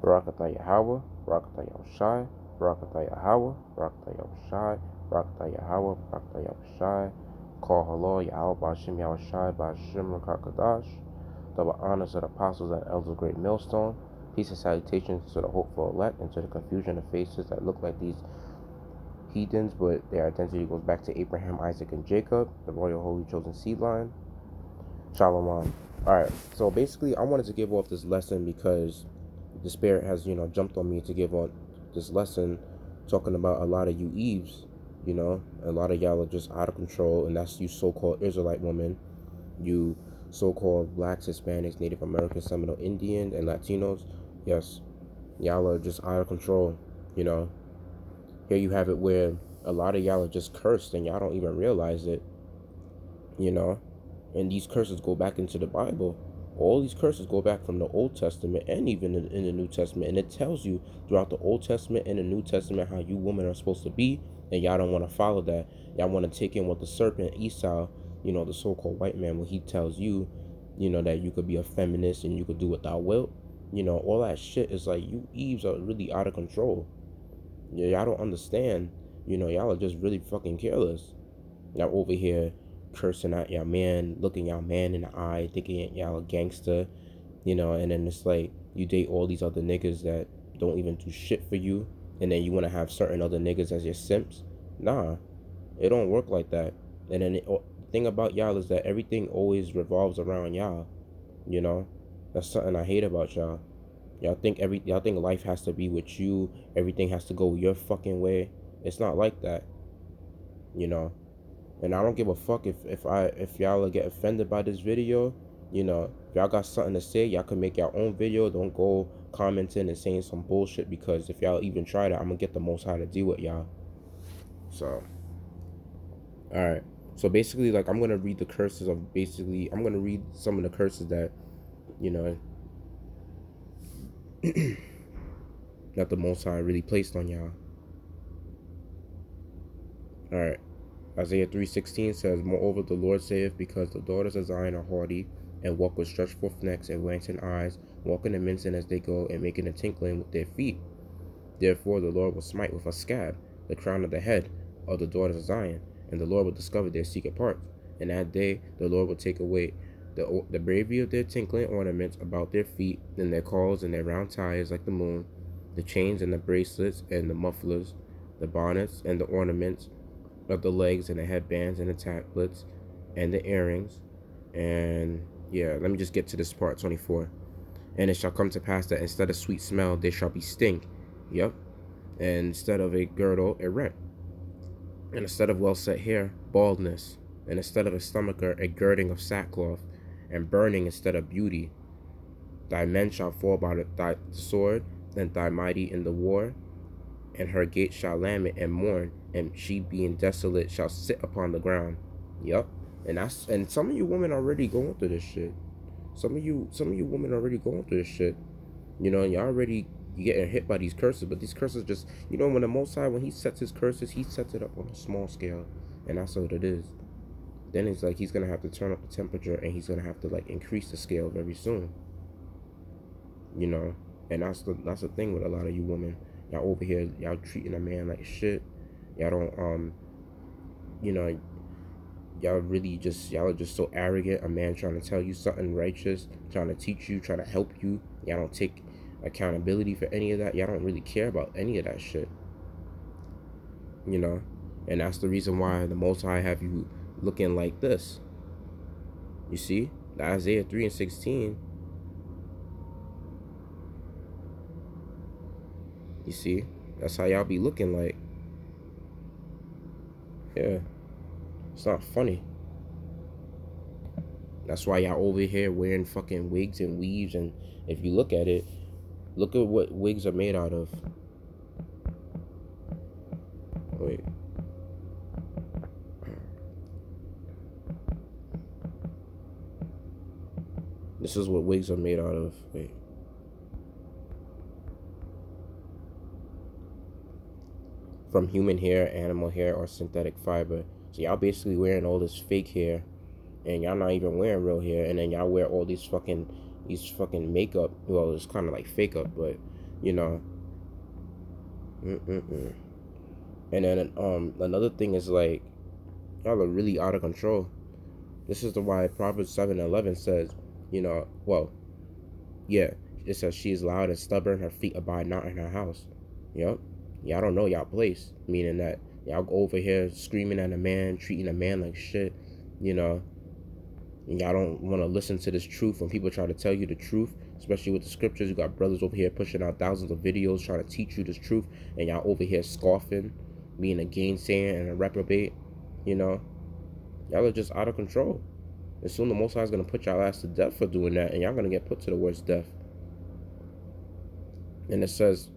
Barakatah Yahweh, Barakatah Yahushai, Barakatah Yahweh, Barakatah Yahushai, Barakatah Yahweh, Barakatah Yahushai, Call Halal, Yahweh, Bashim Yahushai, Bashim Rakakadash, double honors to the apostles and elders of Great Millstone, peace and salutations to the hopeful elect and to the confusion of faces that look like these heathens, but their identity goes back to Abraham, Isaac, and Jacob, the royal holy chosen seed line. Shalom. Alright, so basically I wanted to give off this lesson because the spirit has, jumped on me to give on this lesson talking about a lot of you Eves, a lot of y'all are just out of control, and that's you so-called Israelite women, you so-called blacks, Hispanics, Native Americans, Seminole Indians, and Latinos. Yes, y'all are just out of control, Here you have it where a lot of y'all are just cursed and y'all don't even realize it, And these curses go back into the Bible. All these curses go back from the Old Testament and even in the New Testament. And it tells you throughout the Old Testament and the New Testament how you women are supposed to be. And y'all don't want to follow that. Y'all want to take in what the serpent, Esau, the so-called white man, when he tells you, that you could be a feminist and you could do what thou wilt. All that shit is like, you Eves are really out of control. Y'all don't understand. Y'all are just really fucking careless. Y'all over here cursing at y'all man, looking y'all man in the eye, thinking y'all a gangster, and then it's like you date all these other niggas that don't even do shit for you, and then you want to have certain other niggas as your simps. Nah, it don't work like that. And then the thing about y'all is that everything always revolves around y'all. That's something I hate about y'all. Y'all think life has to be with you, everything has to go your fucking way. It's not like that, And I don't give a fuck if y'all get offended by this video. If y'all got something to say, y'all can make your own video. Don't go commenting and saying some bullshit, because if y'all even try that, I'm gonna get the Most High to deal with y'all. So, alright. So basically, like, I'm gonna read I'm gonna read some of the curses that, that the Most High really placed on y'all. Alright. Isaiah 3:16 says, Moreover the Lord saith, Because the daughters of Zion are haughty, and walk with stretched forth necks and glancing eyes, walking and mincing as they go, and making a tinkling with their feet. Therefore the Lord will smite with a scab the crown of the head of the daughters of Zion, and the Lord will discover their secret parts. And that day the Lord will take away the bravery of their tinkling ornaments about their feet, and their calls and their round tires like the moon, the chains and the bracelets and the mufflers, the bonnets and the ornaments of the legs and the headbands and the tablets and the earrings. And yeah, let me just get to this part, 24. And it shall come to pass that instead of sweet smell, there shall be stink. Yep. And instead of a girdle, a rent. And instead of well set hair, baldness. And instead of a stomacher, a girding of sackcloth. And burning instead of beauty. Thy men shall fall by thy sword, and thy mighty in the war. And her gate shall lament and mourn, and she being desolate shall sit upon the ground. Yep. And some of you women already going through this shit. Some of you women already going through this shit. And y'all already getting hit by these curses, but these curses just, when the Most High, when he sets his curses, he sets it up on a small scale, and that's what it is. Then it's like he's gonna have to turn up the temperature, and he's gonna have to like increase the scale very soon. And that's the thing with a lot of you women. Y'all over here, y'all treating a man like shit. Y'all don't y'all are just so arrogant. A man trying to tell you something righteous, trying to teach you, trying to help you. Y'all don't take accountability for any of that. Y'all don't really care about any of that shit. And that's the reason why the Most High have you looking like this. You see, the Isaiah 3:16. You see, that's how y'all be looking like. Yeah, it's not funny. That's why y'all over here wearing fucking wigs and weaves, and if you look at it, look at what wigs are made out of. Wait. This is what wigs are made out of. Wait. From human hair, animal hair, or synthetic fiber. So y'all basically wearing all this fake hair, and y'all not even wearing real hair, and then y'all wear all these fucking makeup. Well, it's kind of like fake up, but you know. Mm-mm-mm. And then another thing is like, y'all are really out of control. This is the why Proverbs 7:11 says, you know, well, yeah, it says she is loud and stubborn, her feet abide not in her house. Yep. Y'all don't know y'all place. Meaning that y'all go over here screaming at a man, treating a man like shit, you know, and y'all don't want to listen to this truth when people try to tell you the truth, especially with the scriptures. You got brothers over here pushing out thousands of videos trying to teach you this truth, and y'all over here scoffing, being a gainsayer and a reprobate, you know. Y'all are just out of control. And soon the Most High is going to put y'all ass to death for doing that, and y'all going to get put to the worst death. And it says,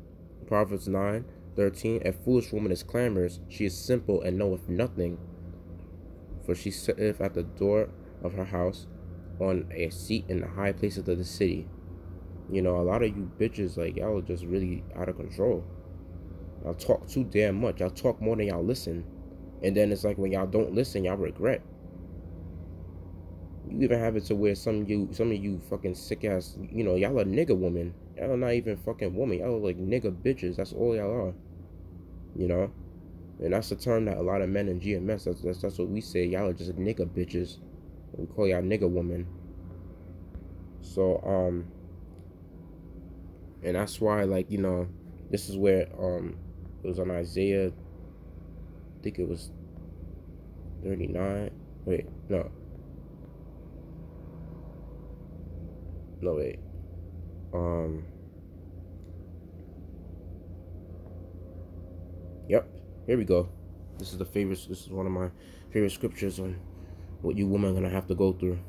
Proverbs 9:13, a foolish woman is clamorous, she is simple and knoweth nothing. For she sitteth at the door of her house, on a seat in the high places of the city. You know, a lot of you bitches, like, y'all are just really out of control. Y'all talk too damn much. Y'all talk more than y'all listen. And then it's like when y'all don't listen, y'all regret. You even have it to where some of you fucking sick ass, you know, y'all are nigga woman. Y'all are not even fucking woman. Y'all are like nigga bitches. That's all y'all are. You know? And that's the term that a lot of men in GMS, that's what we say. Y'all are just nigga bitches. We call y'all nigga woman. So, and that's why, like, you know, this is where, it was on Isaiah, I think it was 39. Wait, no. No, wait. Yep. Here we go. This is one of my favorite scriptures on what you women are going to have to go through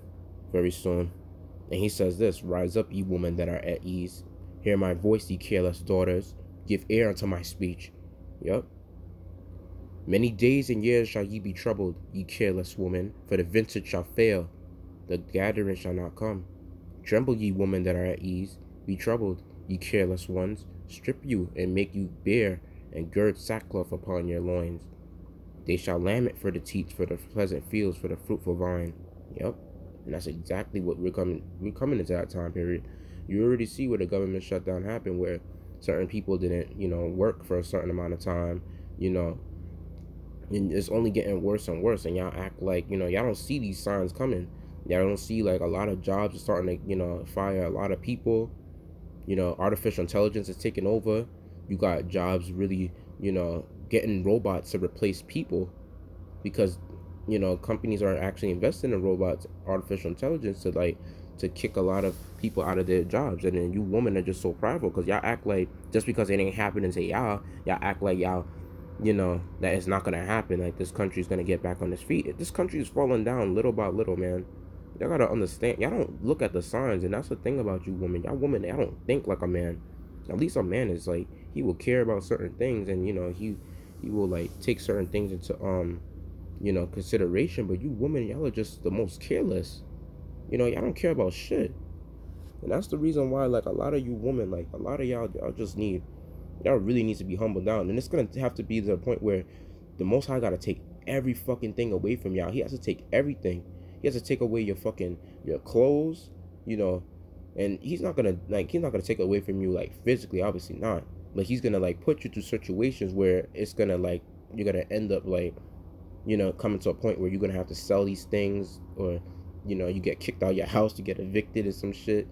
very soon. And he says this, rise up, ye women that are at ease. Hear my voice, ye careless daughters. Give ear unto my speech. Yep. Many days and years shall ye be troubled, ye careless woman, for the vintage shall fail, the gathering shall not come. Tremble, ye women that are at ease. Be troubled, ye careless ones. Strip you and make you bare, and gird sackcloth upon your loins. They shall lament for the teats, for the pleasant fields, for the fruitful vine. Yep. And that's exactly what we're coming into that time period. You already see where the government shutdown happened, where certain people didn't, you know, work for a certain amount of time, you know, and it's only getting worse and worse. And y'all act like, you know, y'all don't see these signs coming. Y'all don't see like a lot of jobs are starting to, you know, fire a lot of people. You know, artificial intelligence is taking over. You got jobs really, you know, getting robots to replace people because, you know, companies are actually investing in robots, artificial intelligence to kick a lot of people out of their jobs. And then you women are just so prideful because y'all act like just because it ain't happening to y'all act like y'all, you know, that it's not gonna happen. Like this country's gonna get back on its feet. This country is falling down little by little, man. Y'all gotta understand. Y'all don't look at the signs, and that's the thing about you women. Y'all women, y'all don't think like a man. At least a man is like he will care about certain things, and you know he will like take certain things into you know, consideration. But you women, y'all are just the most careless. You know, y'all don't care about shit. And that's the reason why, like, a lot of you women, like, a lot of y'all just y'all really need to be humbled down. And it's going to have to be to the point where the Most High got to take every fucking thing away from y'all. He has to take everything. He has to take away your clothes, you know, and he's not going to take away from you, like, physically, obviously not. But he's going to, like, put you through situations where it's going to, like, you're going to end up, like, you know, coming to a point where you're going to have to sell these things, or, you know, you get kicked out of your house, you get evicted or some shit,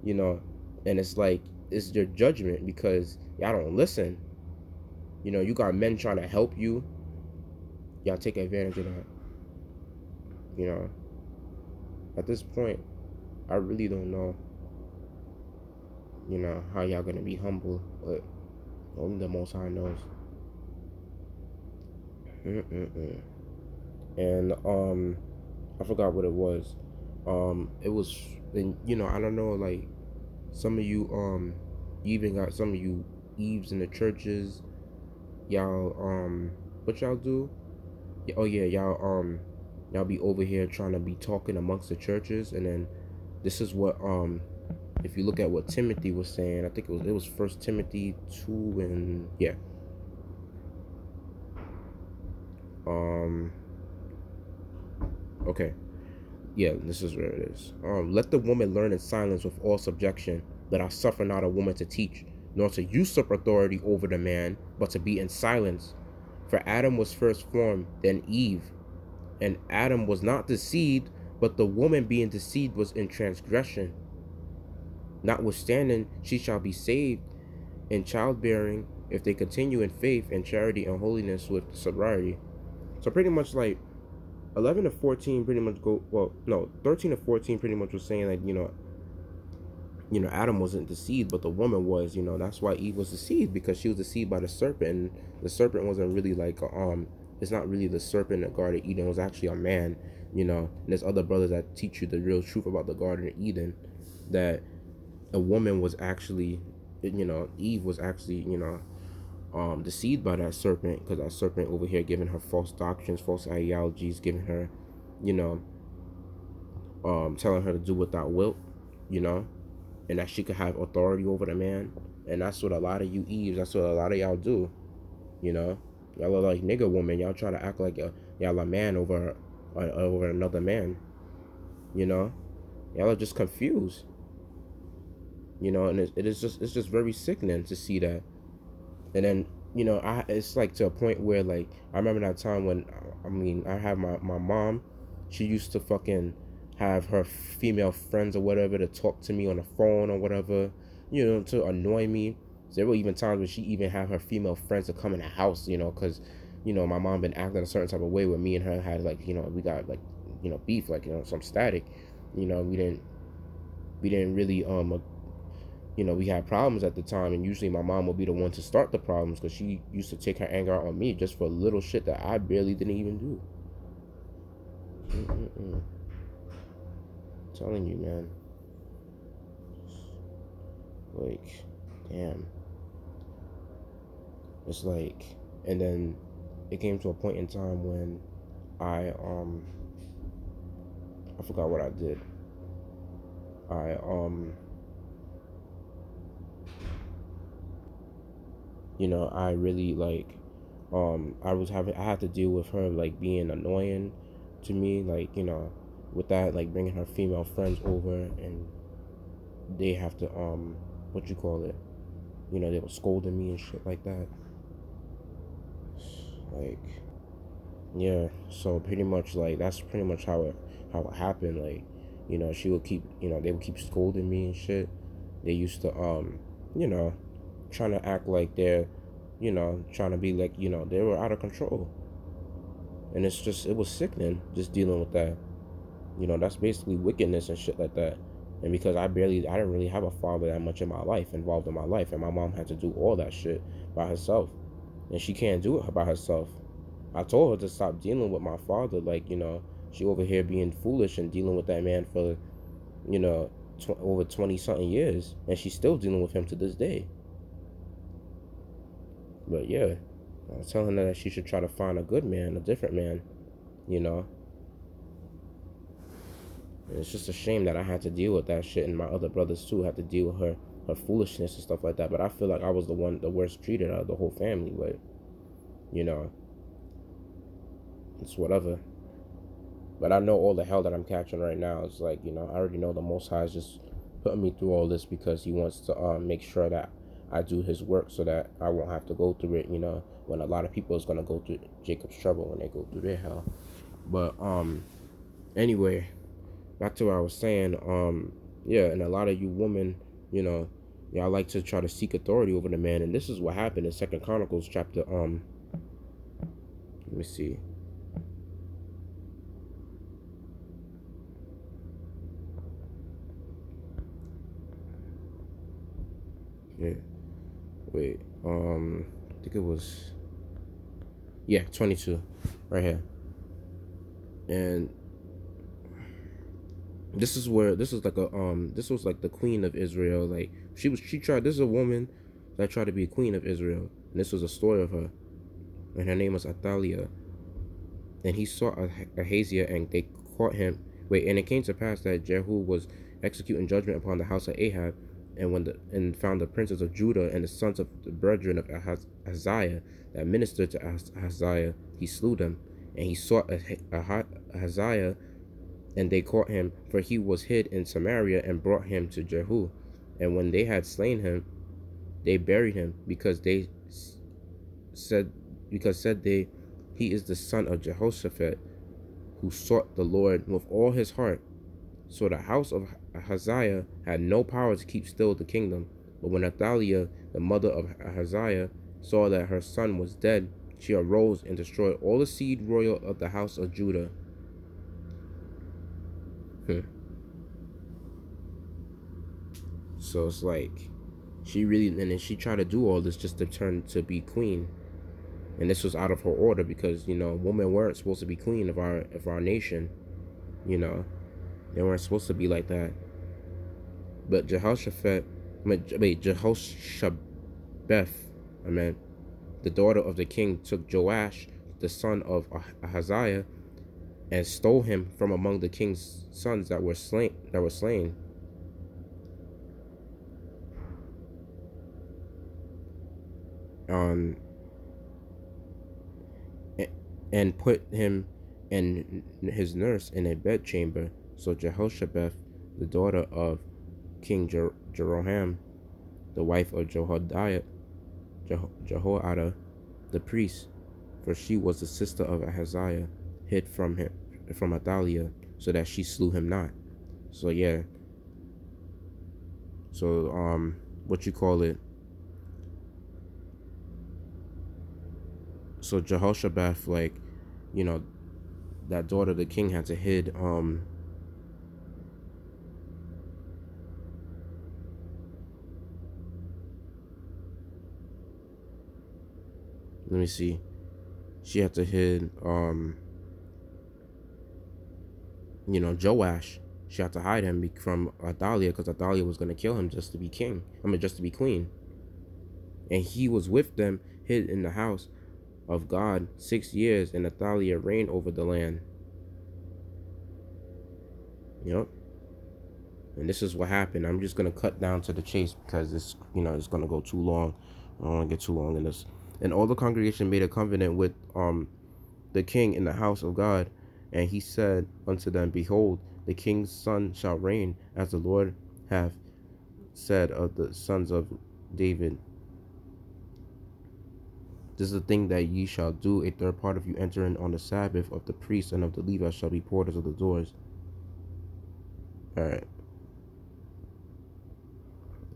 you know, and it's like, it's your judgment because y'all don't listen. You know, you got men trying to help you. Y'all take advantage of that. You know, at this point, I really don't know, you know, how y'all gonna be humble, but only the Most High knows. Mm-mm-mm. And I forgot what it was. It was, and you know, I don't know, like some of you, you even got some of you Eves in the churches. Y'all, what y'all do? Oh yeah, y'all be over here trying to be talking amongst the churches, and then this is what if you look at what Timothy was saying, I think it was First Timothy 2, and yeah, um, okay, yeah, this is where it is. Let the woman learn in silence with all subjection. Let I suffer not a woman to teach. nor to usurp authority over the man, but to be in silence. For Adam was first formed, then Eve. And Adam was not deceived, but the woman being deceived was in transgression. Notwithstanding, she shall be saved in childbearing if they continue in faith and charity and holiness with sobriety. So pretty much like 11 to 14 pretty much go, well, no, 13 to 14 pretty much was saying like, Adam wasn't deceived, but the woman was. That's why Eve was deceived, because she was deceived by the serpent, and the serpent wasn't really like it's not really the serpent that guarded Eden. It was actually a man. And there's other brothers that teach you the real truth about the Garden of Eden, that a woman was actually, Eve was actually, deceived by that serpent, because that serpent over here giving her false doctrines, false ideologies, giving her, you know, telling her to do what thou wilt, and that she could have authority over the man. And that's what a lot of you Eves, that's what a lot of y'all do, y'all are like nigga woman. Y'all try to act like y'all a man over another man. Y'all are just confused. And it's just very sickening to see that. And then it's like to a point where, like, I remember that time when I have my mom. She used to fucking have her female friends or whatever to talk to me on the phone or whatever, to annoy me. So there were even times when she even had her female friends to come in the house, because my mom been acting a certain type of way with me and her, had like, we got like, beef, like, some static. We didn't really we had problems at the time, and usually my mom would be the one to start the problems, because she used to take her anger out on me just for little shit that I barely didn't even do. I'm telling you, man. Like, damn. It's like, and then it came to a point in time when I forgot what I did. I really like, I had to deal with her like being annoying to me, like, with that, like bringing her female friends over, and they have to what you call it, they were scolding me and shit like that. Like, yeah. So pretty much like that's pretty much how it happened. Like, she would keep, they would keep scolding me and shit. They used to you know trying to act like they're, trying to be like, they were out of control. And it was sickening just dealing with that. That's basically wickedness and shit like that. And because I didn't really have a father that much in my life, involved in my life, and my mom had to do all that shit by herself. And she can't do it by herself. I told her to stop dealing with my father. Like, she over here being foolish and dealing with that man for, over 20 something years. And she's still dealing with him to this day. But yeah, I was telling her that she should try to find a good man, a different man, And it's just a shame that I had to deal with that shit, and my other brothers too had to deal with her foolishness and stuff like that. But I feel like I was the worst treated out of the whole family. But, it's whatever. But I know all the hell that I'm catching right now. It's like, I already know the Most High is just putting me through all this because He wants to make sure that I do His work, so that I won't have to go through it, when a lot of people is going to go through Jacob's trouble when they go through their hell. But anyway, back to what I was saying. Yeah, and a lot of you women, y'all like to try to seek authority over the man, and this is what happened in Second Chronicles chapter let me see. Yeah. Wait. I think it was, 22, right here. And this is like this was like the queen of Israel. Like, she tried. This is a woman that tried to be a queen of Israel, and this was a story of her, and her name was Athaliah. And he saw Ahaziah, and they caught him. Wait, and it came to pass that Jehu was executing judgment upon the house of Ahab, and found the princes of Judah and the sons of the brethren of Ahaziah that ministered to Ahaziah, he slew them. And he sought Ahaziah, and they caught him, for he was hid in Samaria, and brought him to Jehu. And when they had slain him, They buried him said said they, he is the son of Jehoshaphat, who sought the Lord with all his heart. So the house of Ahaziah had no power to keep still the kingdom. But when Athaliah, the mother of Ahaziah, saw that her son was dead, she arose and destroyed all the seed royal of the house of Judah. So it's like, she really, and then she tried to do all this just to turn to be queen. And this was out of her order, because, women weren't supposed to be queen of our nation. They weren't supposed to be like that. But Jehoshaphat, Jehoshabeth, the daughter of the king, took Joash, the son of Ahaziah, and stole him from among the king's sons that were slain. Um, and put him and his nurse in a bedchamber. So Jehoshabeth, the daughter of King Jeroham, the wife of Jehoiada, the priest, for she was the sister of Ahaziah, hid from Athaliah, so that she slew him not. So yeah. So what you call it? So Jehoshabeth, like, that daughter of the king had to hid let me see. She had to hid Joash. She had to hide him from Athaliah, because Athaliah was going to kill him just to be king. Just to be queen. And he was with them, hid in the house of God 6 years, and Athaliah reigned over the land. Yep. And this is what happened. I'm just going to cut down to the chase, because it's going to go too long. I don't want to get too long in this. And all the congregation made a covenant with the king in the house of God. And he said unto them, Behold, the king's son shall reign, as the Lord hath said of the sons of David. This is the thing that ye shall do: a third part of you entering on the Sabbath of the priests and of the Levites shall be porters of the doors. Alright.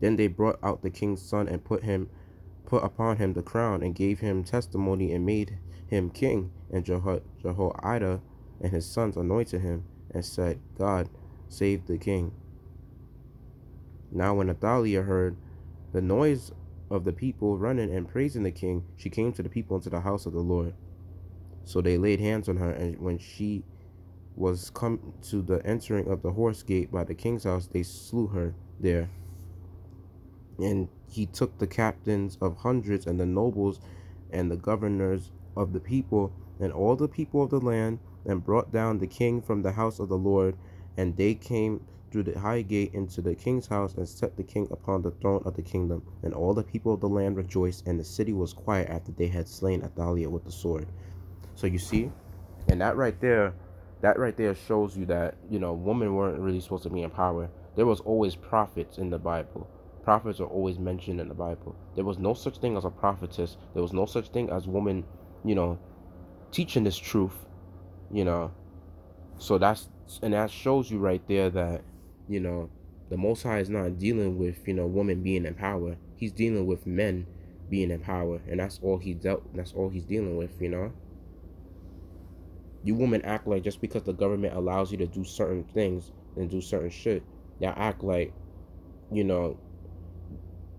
Then they brought out the king's son and put upon him the crown, and gave him testimony, and made him king. And Jehoiada and his sons anointed him, and said, God save the king. Now when Athaliah heard the noise of the people running and praising the king, she came to the people into the house of the Lord. So they laid hands on her, and when she was come to the entering of the horse gate by the king's house, they slew her there. And he took the captains of hundreds, and the nobles, and the governors of the people, and all the people of the land, and brought down the king from the house of the Lord. And they came through the high gate into the king's house, and set the king upon the throne of the kingdom. And all the people of the land rejoiced, and the city was quiet after they had slain Athaliah with the sword. So you see, and that right there shows you that, women weren't really supposed to be in power. There was always prophets in the Bible. Prophets are always mentioned in the Bible. There was no such thing as a prophetess. There was no such thing as woman, teaching this truth, So that shows you right there that, the Most High is not dealing with, women being in power. He's dealing with men being in power, and that's all he's dealing with, You women act like just because the government allows you to do certain things and do certain shit, y'all act like,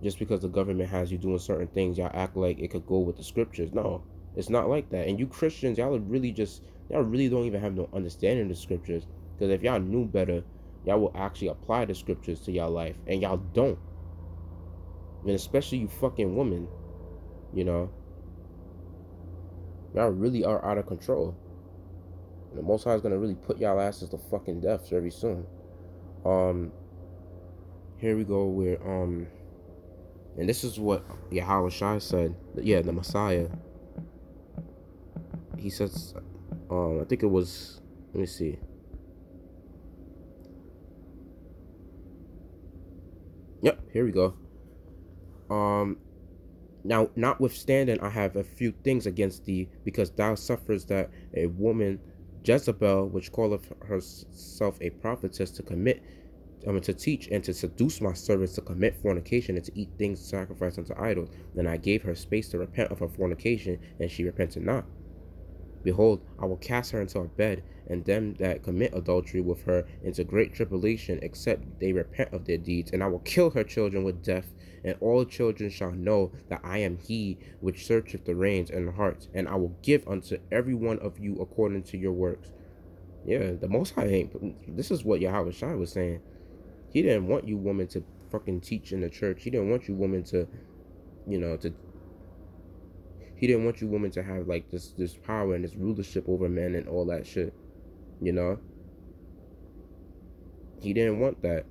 just because the government has you doing certain things, y'all act like it could go with the scriptures. No, it's not like that. And you Christians, y'all really don't even have no understanding of the scriptures. Because if y'all knew better, y'all will actually apply the scriptures to y'all life, and y'all don't. And especially you fucking women, y'all really are out of control. And the Most High is gonna really put y'all asses to fucking death very soon. Here we go where and this is what Yahawashi said. Yeah, the Messiah. He says, I think it was, let me see. Yep, here we go. Now, notwithstanding, I have a few things against thee, because thou sufferest that a woman Jezebel, which calleth herself a prophetess, to commit, to teach and to seduce my servants to commit fornication and to eat things sacrificed unto idols. Then I gave her space to repent of her fornication, and she repented not. Behold, I will cast her into a bed, and them that commit adultery with her into great tribulation, except they repent of their deeds. And I will kill her children with death, and all children shall know that I am he which searcheth the reins and the hearts. And I will give unto every one of you according to your works. Yeah, the Most High ain't. This is what Yahweh was saying. He didn't want you women to fucking teach in the church. He didn't want you women to, you know, to he didn't want you women to have like this power and this rulership over men and all that shit. You know? He didn't want that.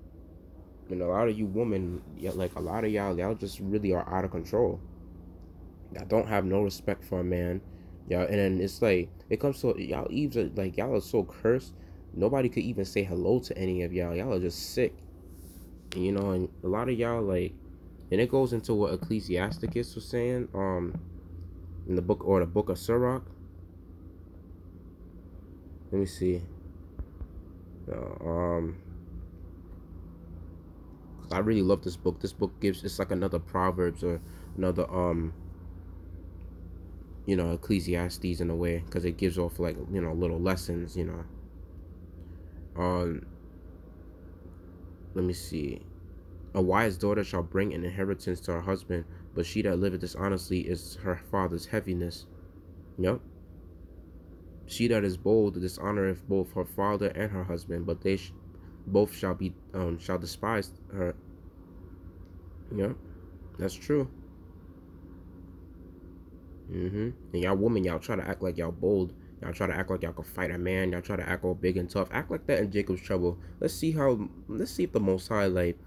And a lot of you women, like a lot of y'all just really are out of control. Y'all don't have no respect for a man. Y'all, and then it's like it comes to y'all Eves are like y'all are so cursed. Nobody could even say hello to any of y'all. Y'all are just sick. And, you know, and a lot of y'all like, and it goes into what Ecclesiasticus was saying, in the book of Sirach. Let me see. I really love this book. This book gives, it's like another Proverbs or another Ecclesiastes in a way, because it gives off like, little lessons. Let me see. A wise daughter shall bring an inheritance to her husband, but she that liveth dishonestly is her father's heaviness. Yep. She that is bold dishonoreth both her father and her husband, but they both shall despise her. Yep, that's true. And y'all women, y'all try to act like y'all bold. Y'all try to act like y'all can fight a man. Y'all try to act all big and tough. Act like that in Jacob's trouble. Let's see if the Most High, like,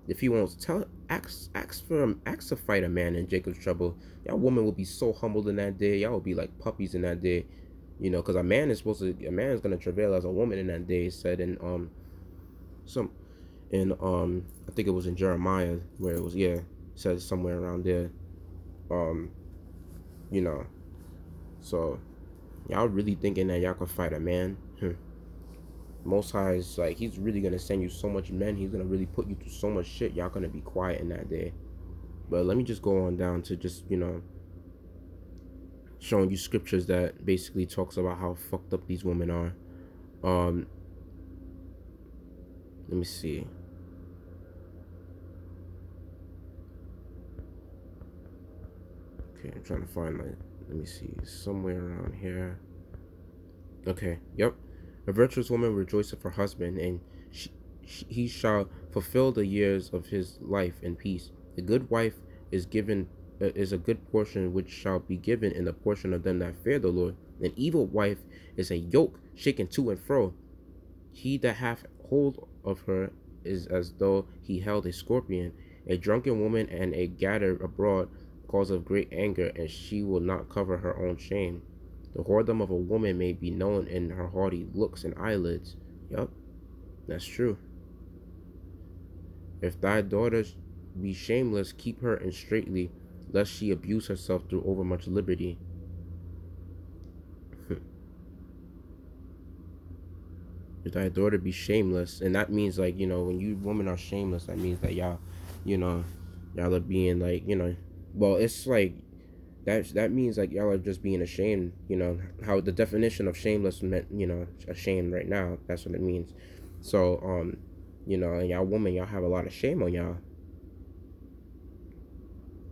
if he wants ask to fight a man in Jacob's trouble. Y'all women will be so humbled in that day. Y'all will be like puppies in that day. Because a man is gonna travail as a woman in that day. It said in I think it was in Jeremiah where it was, it says somewhere around there. So y'all really thinking that y'all can fight a man? Most High is like, he's really gonna send you so much men. He's gonna really put you through so much shit. Y'all gonna be quiet in that day. But let me just go on down to just showing you scriptures that basically talks about how fucked up these women are. Let me see. Okay, I'm trying to find let me see, somewhere around here. Okay, yep. A virtuous woman rejoiceth her husband, and he shall fulfill the years of his life in peace. A good wife is a good portion which shall be given in the portion of them that fear the Lord. An evil wife is a yoke shaken to and fro. He that hath hold of her is as though he held a scorpion. A drunken woman and a gathered abroad cause of great anger, and she will not cover her own shame. The whoredom of a woman may be known in her haughty looks and eyelids. Yup, that's true. If thy daughter be shameless, keep her in straitly, lest she abuse herself through overmuch liberty. If thy daughter be shameless, and that means like, when you women are shameless, that means that y'all are being like, well, it's like that means like y'all are just being ashamed. How the definition of shameless meant, ashamed right now. That's what it means. So and y'all women, y'all have a lot of shame on y'all.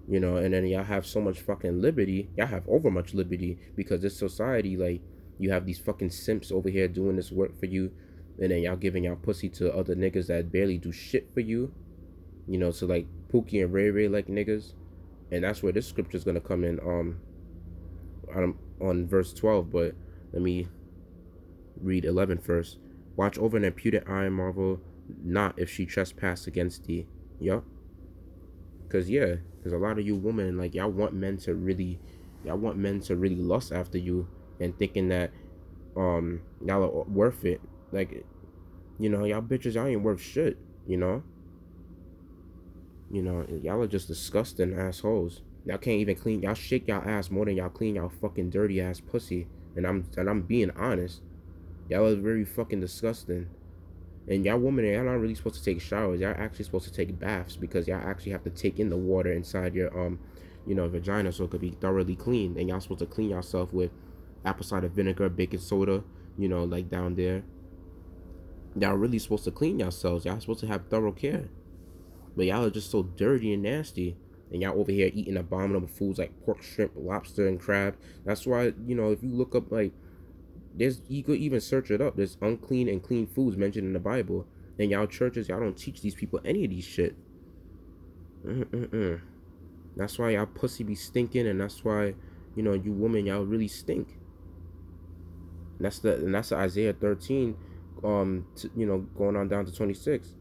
And then y'all have so much fucking liberty. Y'all have over much liberty, because this society, like, you have these fucking simps over here doing this work for you, and then y'all giving y'all pussy to other niggas that barely do shit for you. So like Pookie and Ray Ray like niggas. And that's where this scripture is gonna come in on verse 12. But let me read 11 first. Watch over an impudent eye and marvel not if she trespass against thee. Yup. Because a lot of you women, like, y'all want men to really lust after you, and thinking that y'all are worth it. Like, y'all bitches, y'all ain't worth shit. Y'all are just disgusting assholes. Y'all can't even clean. Y'all shake y'all ass more than y'all clean y'all fucking dirty ass pussy. And I'm being honest. Y'all are very fucking disgusting. And y'all women, y'all not really supposed to take showers. Y'all actually supposed to take baths because y'all actually have to take in the water inside your vagina so it could be thoroughly clean. And y'all supposed to clean yourself with apple cider vinegar, baking soda, like down there. Y'all really supposed to clean yourselves. Y'all supposed to have thorough care. But y'all are just so dirty and nasty. And y'all over here eating abominable foods like pork, shrimp, lobster, and crab. That's why, if you look up, like, you could even search it up. There's unclean and clean foods mentioned in the Bible. And y'all churches, y'all don't teach these people any of these shit. That's why y'all pussy be stinking, and that's why, you women, y'all really stink. And that's the Isaiah 13, going on down to 26.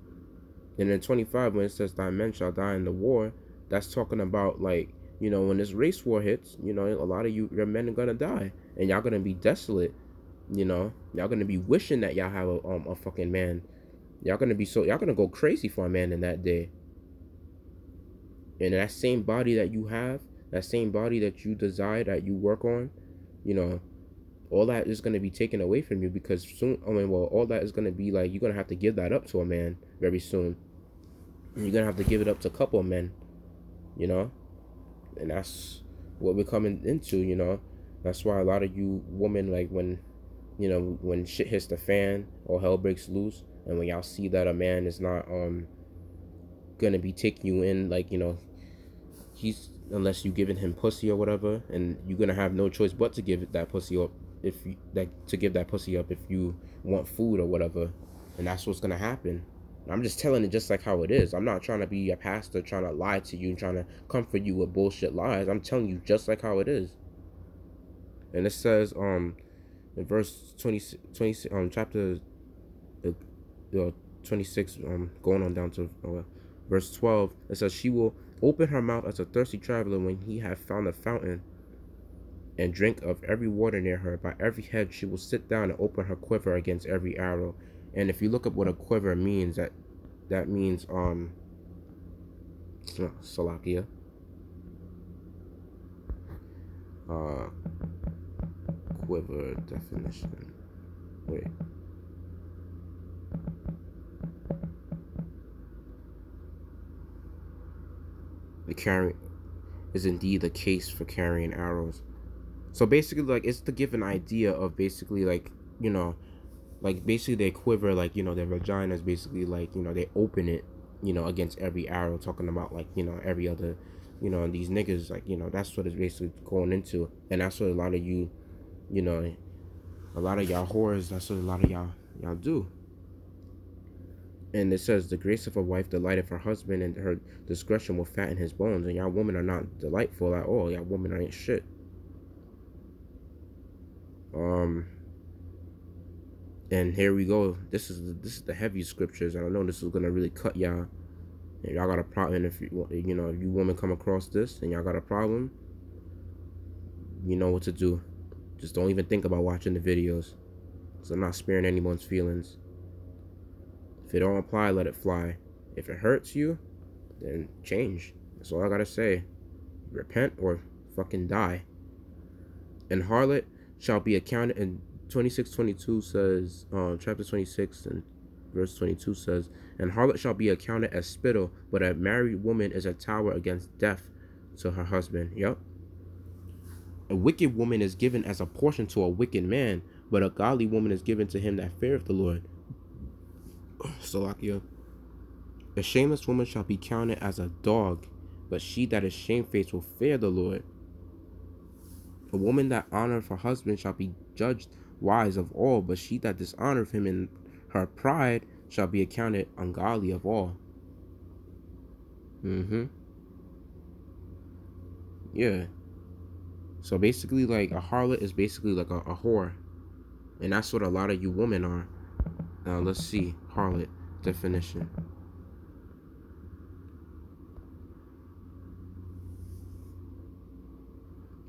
And then 25, when it says thy men shall die in the war, that's talking about, like, when this race war hits, a lot of your men are gonna die, and y'all gonna be desolate. Y'all gonna be wishing that y'all have a fucking man. Y'all gonna go crazy for a man in that day. And that same body that you have, that same body that you desire, that you work on, you know, all that is gonna be taken away from you because soon. All that is gonna be like you're gonna have to give that up to a man very soon. And you're gonna have to give it up to a couple of men, you know, and that's what we're coming into. That's why a lot of you women, like, when shit hits the fan or hell breaks loose, and when y'all see that a man is not gonna be taking you in, like, he's unless you giving him pussy or whatever, and you're gonna have no choice but to give that pussy up if you want food or whatever, and that's what's gonna happen. I'm just telling it just like how it is. I'm not trying to be a pastor trying to lie to you and trying to comfort you with bullshit lies. I'm telling you just like how it is. And it says in verse 20 chapter 26 going on down to verse 12, it says, she will open her mouth as a thirsty traveler when he have found a fountain, and drink of every water near her. By every head she will sit down and open her quiver against every arrow. And if you look up what a quiver means, that means Salakia, quiver definition. Wait. The carry is indeed the case for carrying arrows. So basically, like, it's to give an idea of basically, like, like, basically they quiver, like, their vagina is basically like, they open it, against every arrow, talking about, like, every other, and these niggas, like, that's what it's basically going into. And that's what a lot of you, a lot of y'all whores, that's what a lot of y'all do. And it says, the grace of a wife delighteth her husband, and her discretion will fatten his bones. And y'all women are not delightful at all. Y'all women ain't shit. And here we go. This is the heavy scriptures, and I know this is gonna really cut y'all. And y'all got a problem. If if you women come across this and y'all got a problem, you know what to do. Just don't even think about watching the videos, because I'm not sparing anyone's feelings. If it don't apply, let it fly. If it hurts you, then change. That's all I gotta say. Repent or fucking die. And harlot shall be accounted. And 26:22 says, chapter 26 and verse 22 says, and harlot shall be accounted as spittle, but a married woman is a tower against death to her husband. Yep. A wicked woman is given as a portion to a wicked man, but a godly woman is given to him that feareth the Lord. Salakia. A shameless woman shall be counted as a dog, but she that is shamefaced will fear the Lord. A woman that honoreth her husband shall be judged wise of all, but she that dishonoreth him in her pride shall be accounted ungodly of all. Yeah. So basically, like, a harlot is basically like a whore. And that's what a lot of you women are. Now, let's see. Harlot definition.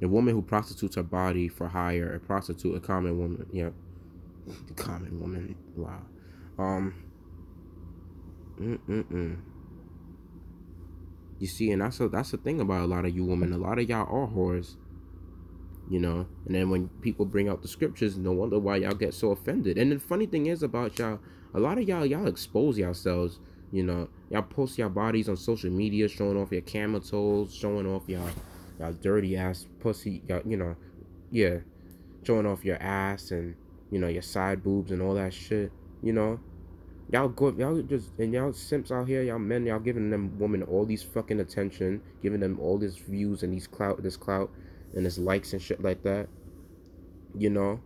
A woman who prostitutes her body for hire. A prostitute, a common woman. Yep. The common woman. Wow. You see, and that's the thing about a lot of you women. A lot of y'all are whores, you know. And then when people bring out the scriptures, no wonder why y'all get so offended. And the funny thing is about y'all, a lot of y'all expose yourselves. You know, y'all post your bodies on social media, showing off your camel toes, showing off y'all dirty ass pussy. Y'all, you know, yeah, showing off your ass and your side boobs and all that shit. You know, y'all just and y'all simps out here, y'all men, y'all giving them women all these fucking attention, giving them all these views and this clout and this likes and shit like that, you know,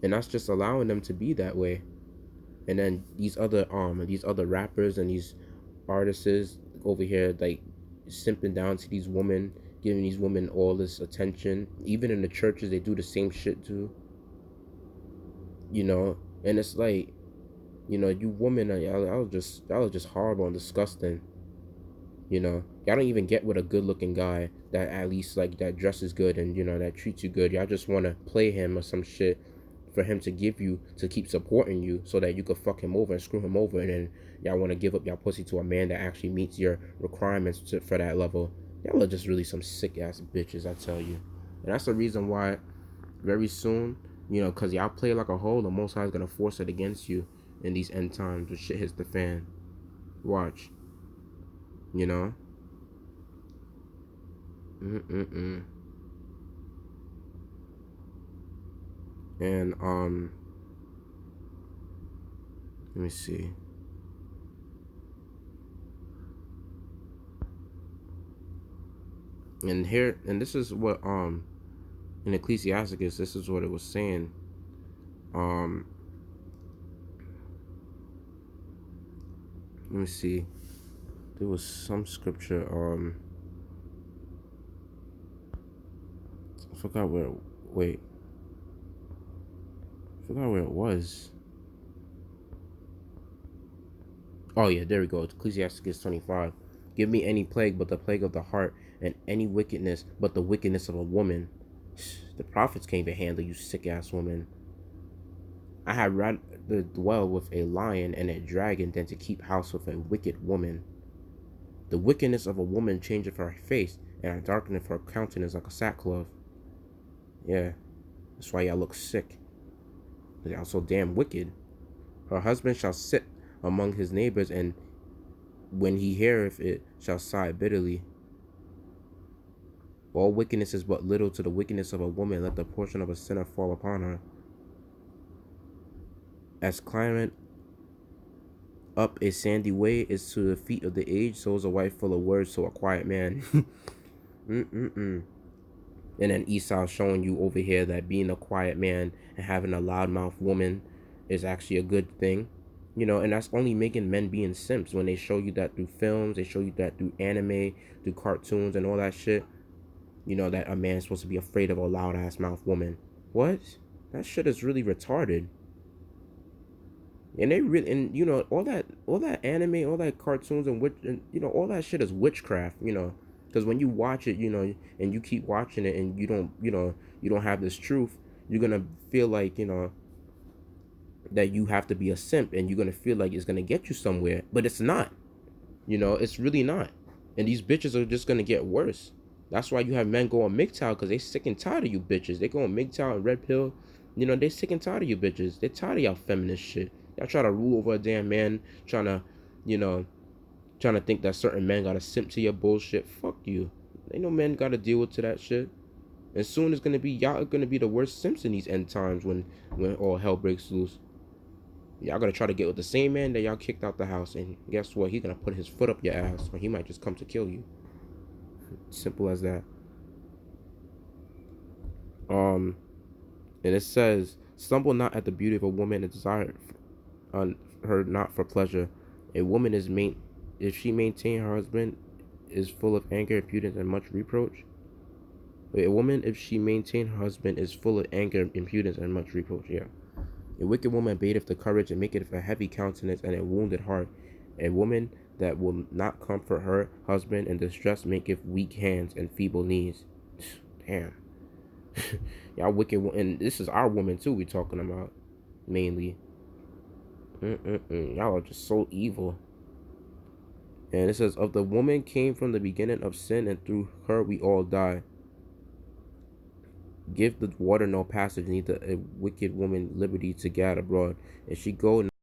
and that's just allowing them to be that way. And then these other rappers and these artists over here like simping down to these women, giving these women all this attention. Even in the churches, they do the same shit too, you know. And it's like, you women, y'all are just horrible and disgusting. Y'all don't even get with a good looking guy that at least like that dresses good and that treats you good. Y'all just want to play him or some shit for him to give you to keep supporting you so that you could fuck him over and screw him over, and then y'all want to give up y'all pussy to a man that actually meets your requirements for that level. Y'all are just really some sick ass bitches, I tell you. And that's the reason why very soon, because y'all play like a hoe, the Most High is gonna force it against you in these end times when shit hits the fan. Watch. you know Mm-mm-mm. And let me see. And here, and this is what in Ecclesiasticus, this is what it was saying. um Let me see. There was some scripture. I forgot where. Wait. I forgot where it was. Oh yeah, there we go. It's Ecclesiasticus 25. Give me any plague but the plague of the heart, and any wickedness but the wickedness of a woman. The prophets can't even handle you, sick ass woman. I had rather dwell with a lion and a dragon than to keep house with a wicked woman. The wickedness of a woman changeth her face, and darkeneth her countenance like a sackcloth. Yeah, that's why y'all look sick. Y'all so damn wicked. Her husband shall sit among his neighbors, and when he heareth it, shall sigh bitterly. All wickedness is but little to the wickedness of a woman. Let the portion of a sinner fall upon her. As climbing up a sandy way is to the feet of the aged, so is a wife full of words to a quiet man. Mm-mm-mm. And then Esau showing you over here that being a quiet man and having a loudmouth woman is actually a good thing. And that's only making men being simps when they show you that through films, they show you that through anime, through cartoons and all that shit. That a man's supposed to be afraid of a loud ass mouth woman. What? That shit is really retarded. And they really, and all that anime, all that cartoons and all that shit is witchcraft. Because when you watch it, and you keep watching it, and you don't have this truth, you're gonna feel like that you have to be a simp, and you're gonna feel like it's gonna get you somewhere, but it's not. It's really not. And these bitches are just gonna get worse. That's why you have men go on MGTOW, because they sick and tired of you bitches. They go on MGTOW and Red Pill. They sick and tired of you bitches. They tired of y'all feminist shit. Y'all try to rule over a damn man, trying to, think that certain men gotta simp to your bullshit. Fuck you. Ain't no men gotta deal with to that shit. And soon it's gonna be y'all are gonna be the worst simps in these end times when all hell breaks loose. Y'all gonna try to get with the same man that y'all kicked out the house, and guess what? He's gonna put his foot up your ass, or he might just come to kill you. Simple as that. And it says, "Stumble not at the beauty of a woman, and desire her not for pleasure. A woman is if she maintain her husband is full of anger, impudence, and much reproach." A woman, if she maintain her husband, is full of anger, impudence, and much reproach. Yeah. A wicked woman abateth the courage, and maketh a heavy countenance and a wounded heart. A woman that will not comfort her husband in distress maketh weak hands and feeble knees. Damn. Y'all wicked, and this is our woman too we talking about, mainly. Y'all are just so evil. And it says, of the woman came from the beginning of sin, and through her we all die. Give the water no passage, neither a wicked woman liberty to gad abroad. And she go